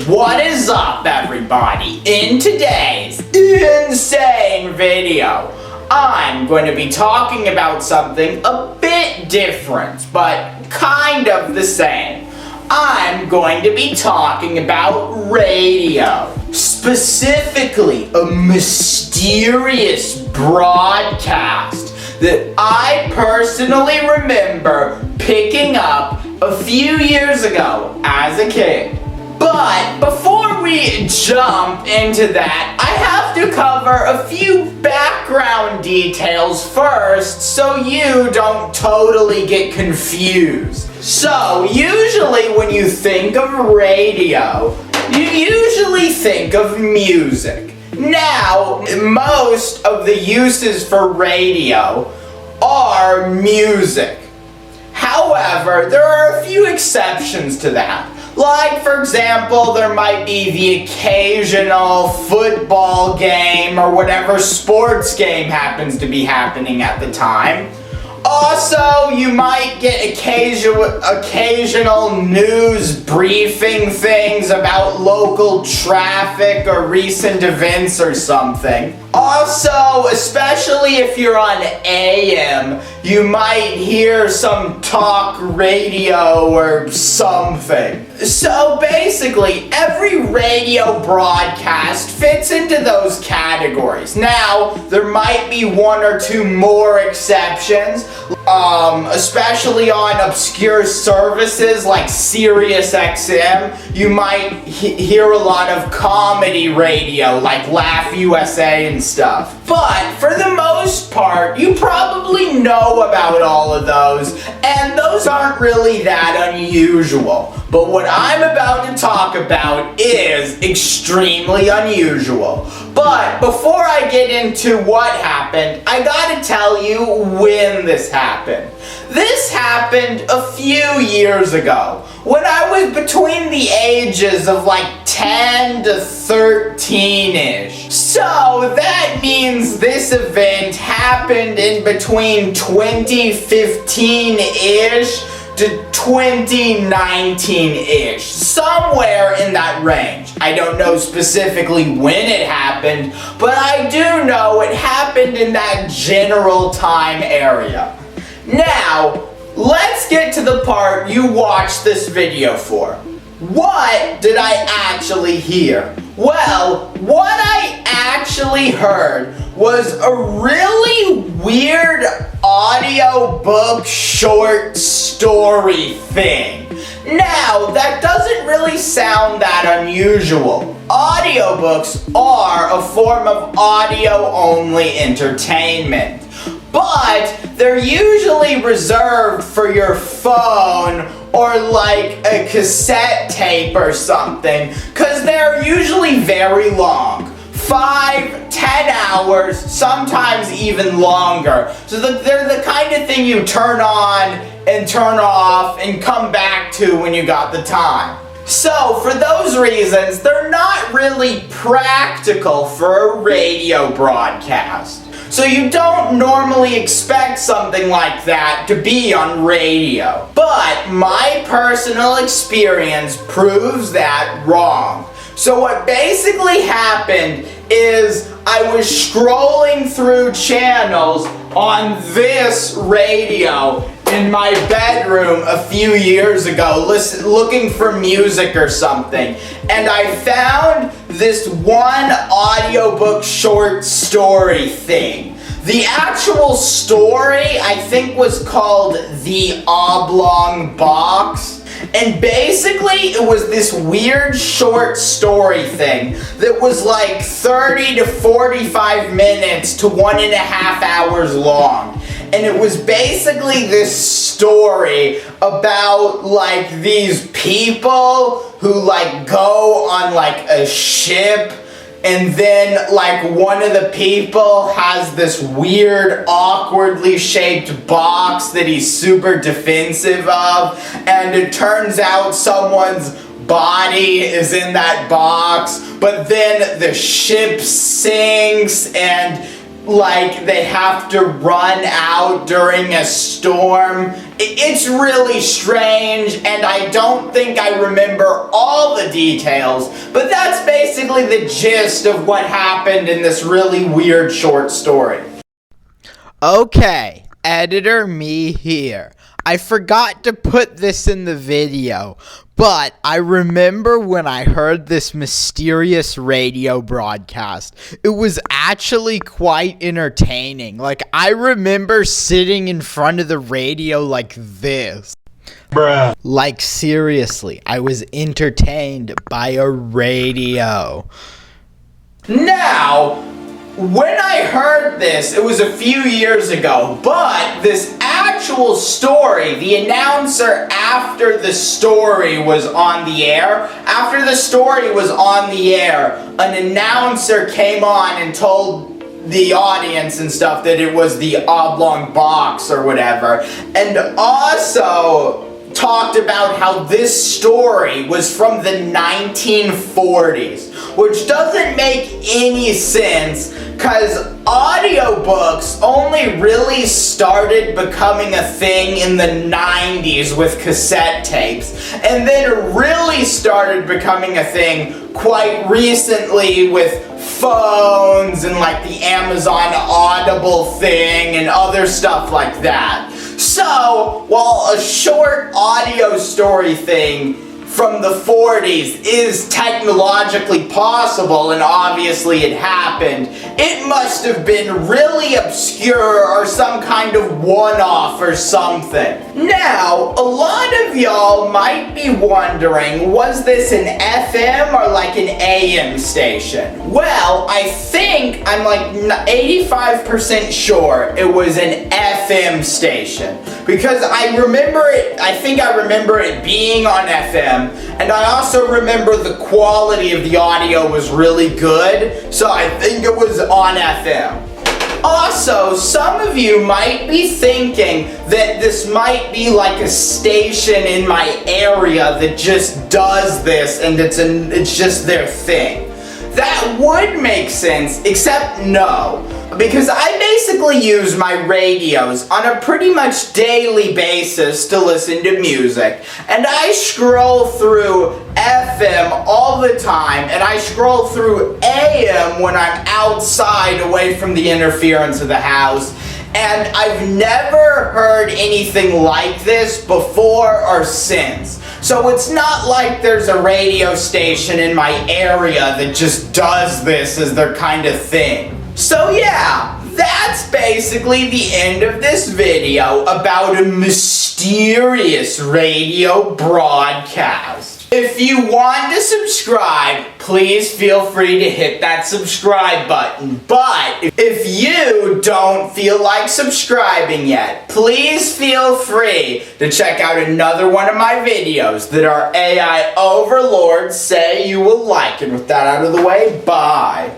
What is up, everybody? In today's insane video, I'm going to be talking about something a bit different, but kind of the same. I'm going to be talking about radio. Specifically, a mysterious broadcast that I personally remember picking up a few years ago as a kid. But before we jump into that, I have to cover a few background details first so you don't totally get confused. So, usually when you think of radio, you usually think of music. Now, most of the uses for radio are music. However, there are a few exceptions to that. Like, for example, there might be the occasional football game or whatever sports game happens to be happening at the time. Also, you might get occasional news briefing things about local traffic or recent events or something. Also, especially if you're on AM, you might hear some talk radio or something. So basically, every radio broadcast fits into those categories. Now, there might be one or two more exceptions, especially on obscure services like Sirius XM. You might hear a lot of comedy radio like Laugh USA and stuff. But for the most part, you probably know about all of those, and those aren't really that unusual. But what I'm about to talk about is extremely unusual. But before I get into what happened, I gotta tell you when this happened. This happened a few years ago, when I was between the ages of like 10 to 13-ish. So that means this event happened in between 2015-ish to 2019-ish, somewhere in that range. I don't know specifically when it happened, but I do know it happened in that general time area. Now, let's get to the part you watched this video for. What did I actually hear? Well, what I actually heard was a really weird audiobook short story thing. Now, that doesn't really sound that unusual. Audiobooks are a form of audio-only entertainment, but they're usually reserved for your phone or like a cassette tape or something, because they're usually very long. 5, 10 hours, sometimes even longer. So they're the kind of thing you turn on and turn off and come back to when you got the time. So for those reasons, they're not really practical for a radio broadcast. So you don't normally expect something like that to be on radio. But my personal experience proves that wrong. So what basically happened is I was scrolling through channels on this radio in my bedroom a few years ago, looking for music or something, and I found this one audiobook short story thing. The actual story, I think, was called The Oblong Box. And basically, it was this weird short story thing that was like 30 to 45 minutes to 1.5 hours long. And it was basically this story about like these people who like go on like a ship, and then like one of the people has this weird awkwardly shaped box that he's super defensive of, and it turns out someone's body is in that box, but then the ship sinks and like they have to run out during a storm. It's really strange, and I don't think I remember all the details, but that's basically the gist of what happened in this really weird short story. Okay, editor me here. I forgot to put this in the video, but I remember when I heard this mysterious radio broadcast. It was actually quite entertaining. Like, I remember sitting in front of the radio like this. Bruh. Like, seriously, I was entertained by a radio. Now, when I heard this, it was a few years ago, but this actual story, the announcer after the story was on the air, an announcer came on and told the audience and stuff that it was the oblong box or whatever, and also talked about how this story was from the 1940s, which doesn't make any sense because audiobooks only really started becoming a thing in the 90s with cassette tapes, and then really started becoming a thing quite recently with phones and like the Amazon Audible thing and other stuff like that. So, while a short audio story thing from the 40s is technologically possible, and obviously it happened, it must have been really obscure or some kind of one-off or something. Now, a lot of y'all might be wondering, was this an FM or like an AM station? Well, I think I'm like 85% sure it was an FM station, because I think I remember it being on FM, and I also remember the quality of the audio was really good, so I think it was on FM. Also, some of you might be thinking that this might be like a station in my area that just does this and it's just their thing. That would make sense, except no. Because I basically use my radios on a pretty much daily basis to listen to music. And I scroll through FM all the time, and I scroll through AM when I'm outside away from the interference of the house. And I've never heard anything like this before or since. So it's not like there's a radio station in my area that just does this as their kind of thing. So yeah, that's basically the end of this video about a mysterious radio broadcast. If you want to subscribe, please feel free to hit that subscribe button. But if you don't feel like subscribing yet, please feel free to check out another one of my videos that our AI overlords say you will like. And with that out of the way, bye.